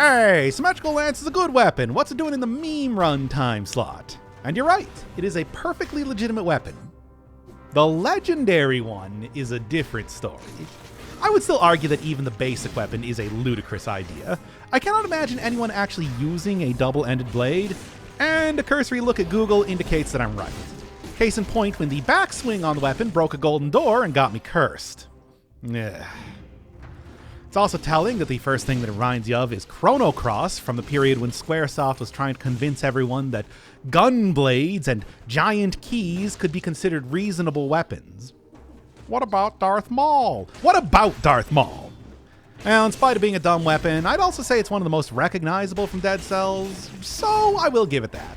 Hey, Symmetrical Lance is a good weapon. What's it doing in the meme runtime slot? And you're right, it is a perfectly legitimate weapon. The legendary one is a different story. I would still argue that even the basic weapon is a ludicrous idea. I cannot imagine anyone actually using a double-ended blade, and a cursory look at Google indicates that I'm right. Case in point, when the backswing on the weapon broke a golden door and got me cursed. Ugh. It's also telling that the first thing that it reminds you of is Chrono Cross, from the period when Squaresoft was trying to convince everyone that gun blades and giant keys could be considered reasonable weapons. What about Darth Maul? What about Darth Maul? Now, in spite of being a dumb weapon, I'd also say it's one of the most recognizable from Dead Cells, so I will give it that.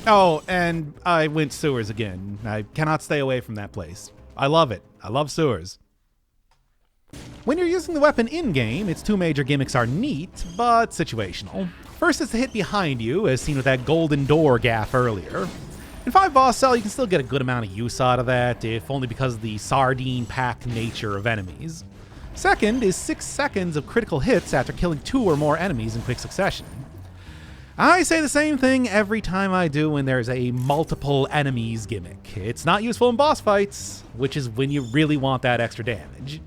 Oh, and I went sewers again. I cannot stay away from that place. I love it. I love sewers. When you're using the weapon in-game, its two major gimmicks are neat, but situational. First is to hit behind you, as seen with that golden door gaff earlier. In 5 boss cell, you can still get a good amount of use out of that, if only because of the sardine-packed nature of enemies. Second is 6 seconds of critical hits after killing 2 or more enemies in quick succession. I say the same thing every time I do when there's a multiple enemies gimmick. It's not useful in boss fights, which is when you really want that extra damage.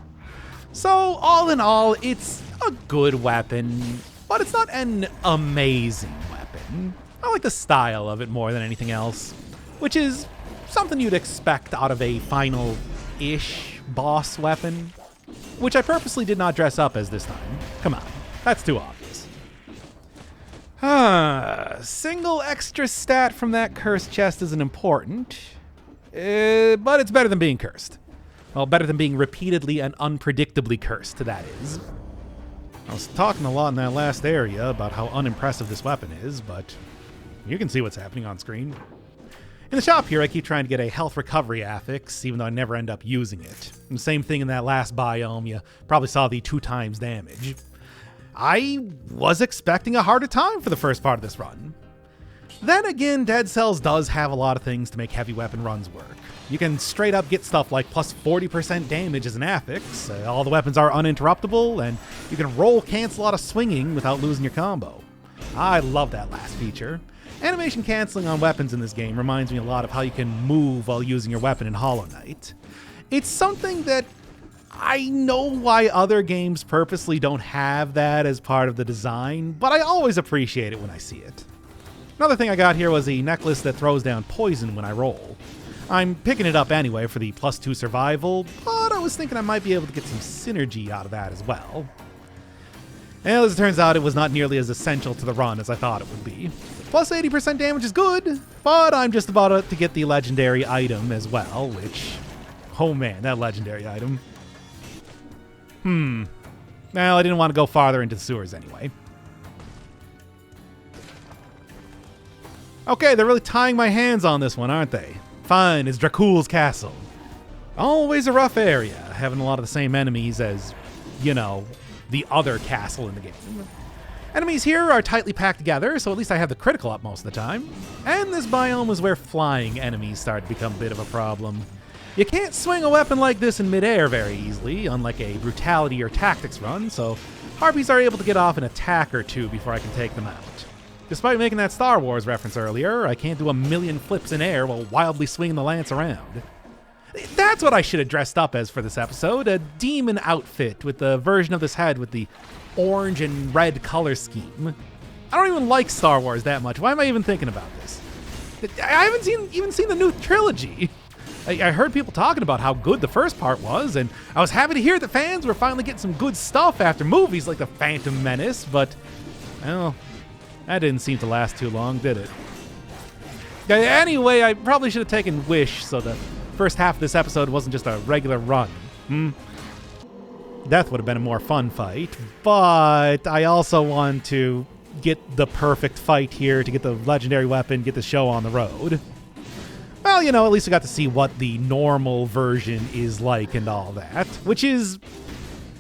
So, all in all, it's a good weapon, but it's not an amazing weapon. I like the style of it more than anything else, which is something you'd expect out of a final-ish boss weapon, which I purposely did not dress up as this time. Come on, that's too obvious. Single extra stat from that cursed chest isn't important, but it's better than being cursed. Well, better than being repeatedly and unpredictably cursed, that is. I was talking a lot in that last area about how unimpressive this weapon is, but you can see what's happening on screen. In the shop here, I keep trying to get a health recovery affix, even though I never end up using it. And the same thing in that last biome, you probably saw the 2 times damage. I was expecting a harder time for the first part of this run. Then again, Dead Cells does have a lot of things to make heavy weapon runs work. You can straight up get stuff like plus 40% damage as an affix, all the weapons are uninterruptible, and you can roll cancel out of swinging without losing your combo. I love that last feature. Animation canceling on weapons in this game reminds me a lot of how you can move while using your weapon in Hollow Knight. It's something that I know why other games purposely don't have that as part of the design, but I always appreciate it when I see it. Another thing I got here was a necklace that throws down poison when I roll. I'm picking it up anyway for the +2 survival, but I was thinking I might be able to get some synergy out of that as well. And as it turns out, it was not nearly as essential to the run as I thought it would be. Plus 80% damage is good, but I'm just about to get the legendary item as well, which... oh man, that legendary item. Well, I didn't want to go farther into the sewers anyway. Okay, they're really tying my hands on this one, aren't they? Fine, it's Dracul's castle. Always a rough area, having a lot of the same enemies as, you know, the other castle in the game. Enemies here are tightly packed together, so at least I have the critical up most of the time. And this biome is where flying enemies start to become a bit of a problem. You can't swing a weapon like this in midair very easily, unlike a brutality or tactics run, so harpies are able to get off an attack or 2 before I can take them out. Despite making that Star Wars reference earlier, I can't do a million flips in air while wildly swinging the lance around. That's what I should have dressed up as for this episode, a demon outfit with the version of this head with the orange and red color scheme. I don't even like Star Wars that much. Why am I even thinking about this? I haven't even seen the new trilogy. I heard people talking about how good the first part was, and I was happy to hear that fans were finally getting some good stuff after movies like The Phantom Menace, but, well, that didn't seem to last too long, did it? Anyway, I probably should have taken Wish so the first half of this episode wasn't just a regular run. Death would have been a more fun fight, but I also want to get the perfect fight here to get the legendary weapon, get the show on the road. Well, you know, at least I got to see what the normal version is like and all that, which is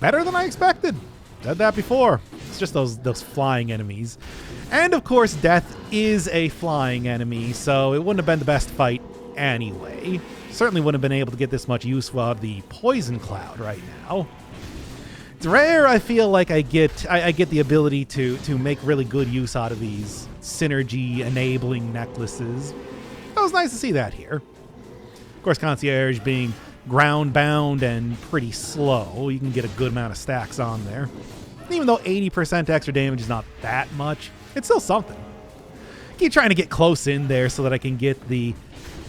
better than I expected. Said that before. It's just those flying enemies. And of course, Death is a flying enemy, so it wouldn't have been the best fight anyway. Certainly wouldn't have been able to get this much use out of the poison cloud right now. It's rare I feel like I get the ability to make really good use out of these synergy-enabling necklaces. It was nice to see that here. Of course, Concierge being ground-bound and pretty slow, you can get a good amount of stacks on there. Even though 80% extra damage is not that much, it's still something. Keep trying to get close in there so that I can get the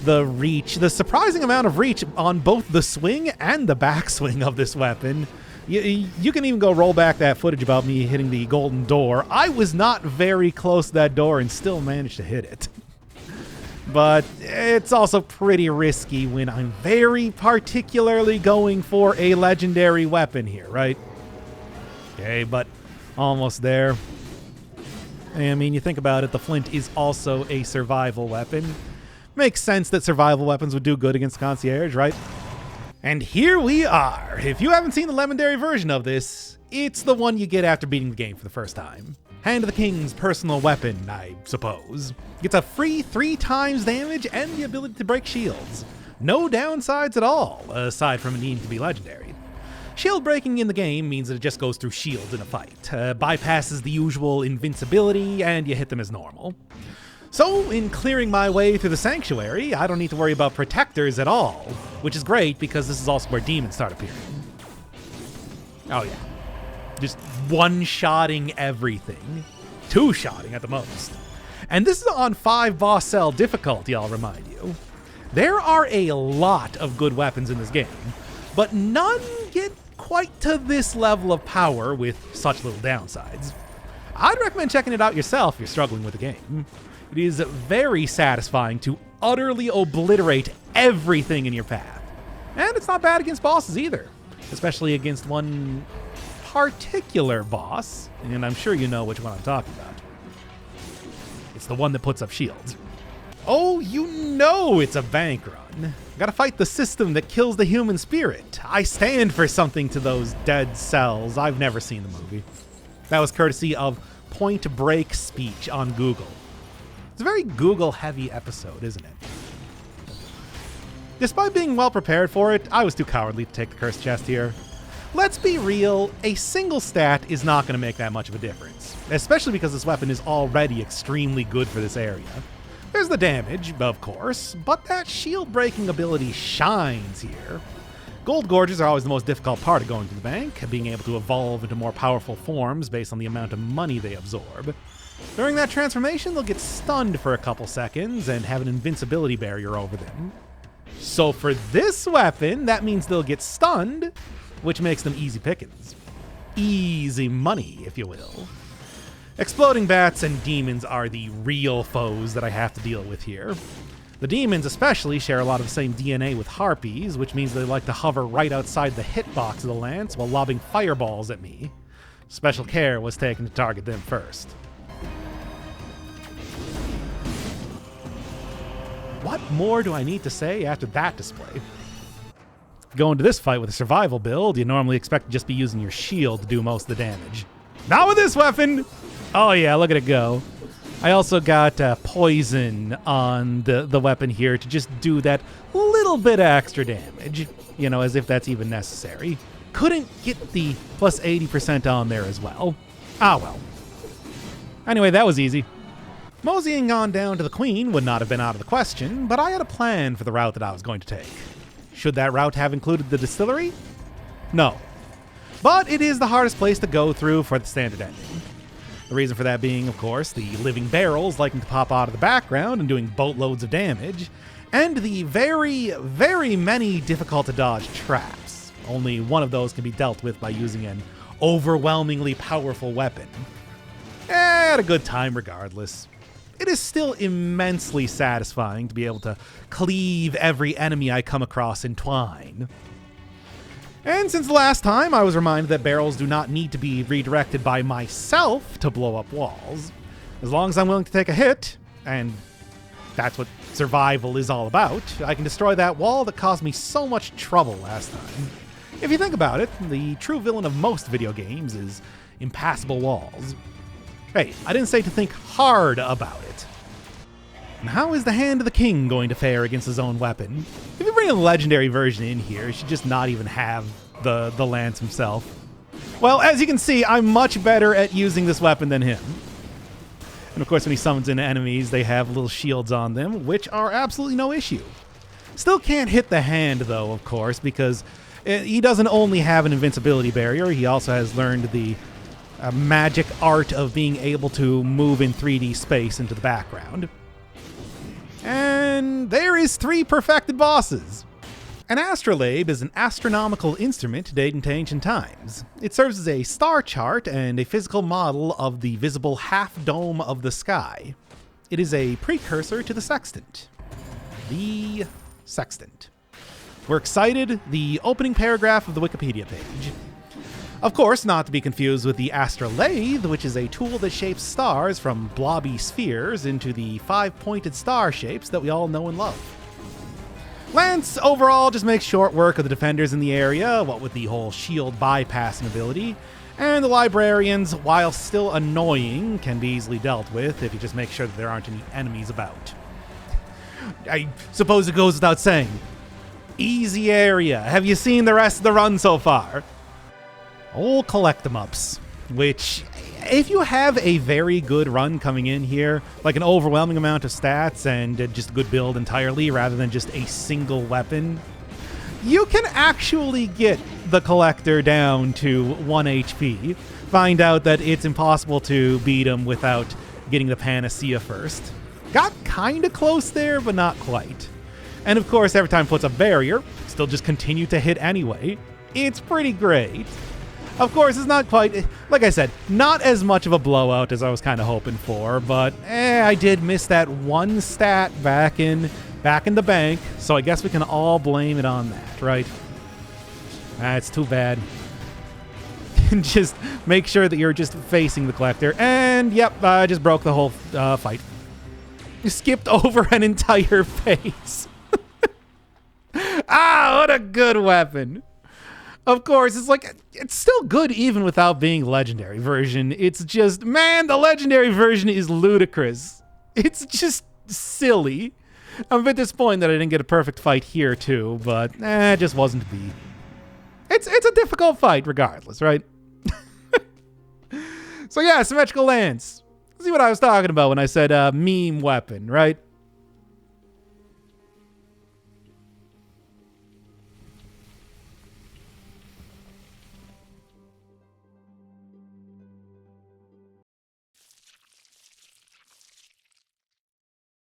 reach, the surprising amount of reach on both the swing and the backswing of this weapon. You can even go roll back that footage about me hitting the golden door. I was not very close to that door and still managed to hit it. But it's also pretty risky when I'm very particularly going for a legendary weapon here, right? Okay, but almost there. I mean, you think about it, the flint is also a survival weapon. Makes sense that survival weapons would do good against Concierge, right? And here we are. If you haven't seen the legendary version of this, it's the one you get after beating the game for the first time. Hand of the King's personal weapon, I suppose. Gets a free 3 times damage and the ability to break shields. No downsides at all, aside from it needing to be legendary. Shield breaking in the game means that it just goes through shields in a fight, bypasses the usual invincibility, and you hit them as normal. So, in clearing my way through the Sanctuary, I don't need to worry about protectors at all, which is great because this is also where demons start appearing. Oh yeah. Just one-shotting everything. 2-shotting at the most. And this is on 5 boss cell difficulty, I'll remind you. There are a lot of good weapons in this game, but none get quite to this level of power with such little downsides. I'd recommend checking it out yourself if you're struggling with the game. It is very satisfying to utterly obliterate everything in your path. And it's not bad against bosses either, especially against one particular boss, and I'm sure you know which one I'm talking about. It's the one that puts up shields. Oh, you know it's a bank run. Gotta fight the system that kills the human spirit. I stand for something to those dead cells. I've never seen the movie. That was courtesy of Point Break speech on Google. It's a very Google-heavy episode, isn't it? Despite being well prepared for it, I was too cowardly to take the cursed chest here. Let's be real, a single stat is not going to make that much of a difference, especially because this weapon is already extremely good for this area. There's the damage, of course, but that shield-breaking ability shines here. Gold Gorges are always the most difficult part of going to the bank, being able to evolve into more powerful forms based on the amount of money they absorb. During that transformation, they'll get stunned for a couple seconds and have an invincibility barrier over them. So for this weapon, that means they'll get stunned, which makes them easy pickings. Easy money, if you will. Exploding bats and demons are the real foes that I have to deal with here. The demons especially share a lot of the same DNA with harpies, which means they like to hover right outside the hitbox of the lance while lobbing fireballs at me. Special care was taken to target them first. What more do I need to say after that display? Going to this fight with a survival build, you normally expect to just be using your shield to do most of the damage. Not with this weapon! Oh yeah, look at it go. I also got poison on the weapon here to just do that little bit of extra damage. You know, as if that's even necessary. Couldn't get the plus 80% on there as well. Ah well. Anyway, that was easy. Moseying on down to the Queen would not have been out of the question, but I had a plan for the route that I was going to take. Should that route have included the Distillery? No. But it is the hardest place to go through for the standard ending. The reason for that being, of course, the living barrels liking to pop out of the background and doing boatloads of damage, and the very, very many difficult to dodge traps. Only one of those can be dealt with by using an overwhelmingly powerful weapon. I had a good time regardless. It is still immensely satisfying to be able to cleave every enemy I come across in twine. And since the last time, I was reminded that barrels do not need to be redirected by myself to blow up walls. As long as I'm willing to take a hit, and that's what survival is all about, I can destroy that wall that caused me so much trouble last time. If you think about it, the true villain of most video games is impassable walls. Hey, I didn't say to think hard about it. And how is the Hand of the King going to fare against his own weapon? If you bring a legendary version in here, he should just not even have the lance himself. Well, as you can see, I'm much better at using this weapon than him. And of course, when he summons in enemies, they have little shields on them, which are absolutely no issue. Still can't hit the hand, though, of course, because he doesn't only have an invincibility barrier, he also has learned the magic art of being able to move in 3D space into the background. And there is 3 perfected bosses. An astrolabe is an astronomical instrument dating to ancient times. It serves as a star chart and a physical model of the visible half-dome of the sky. It is a precursor to the sextant. The sextant. We're excited, the opening paragraph of the Wikipedia page. Of course, not to be confused with the astrolabe, which is a tool that shapes stars from blobby spheres into the 5-pointed star shapes that we all know and love. Lance, overall, just makes short work of the defenders in the area, what with the whole shield bypassing ability, and the librarians, while still annoying, can be easily dealt with if you just make sure that there aren't any enemies about. I suppose it goes without saying. Easy area. Have you seen the rest of the run so far? Old collect-em-ups, which, if you have a very good run coming in here, like an overwhelming amount of stats and just a good build entirely rather than just a single weapon, you can actually get the collector down to 1 HP. Find out that it's impossible to beat him without getting the panacea first. Got kinda close there, but not quite. And of course, every time it puts a barrier, still just continue to hit anyway. It's pretty great. Of course, it's not quite, like I said, not as much of a blowout as I was kind of hoping for, but I did miss that one stat back in the bank, so I guess we can all blame it on that, right? It's too bad. Just make sure that you're just facing the collector, and yep, I just broke the whole fight. You skipped over an entire phase. What a good weapon. Of course, it's still good even without being legendary version. It's just, man, the legendary version is ludicrous. It's just silly. I'm a bit disappointed that I didn't get a perfect fight here too, but it just wasn't to be. It's a difficult fight regardless, right? So yeah, Symmetrical Lance. See what I was talking about when I said meme weapon, right?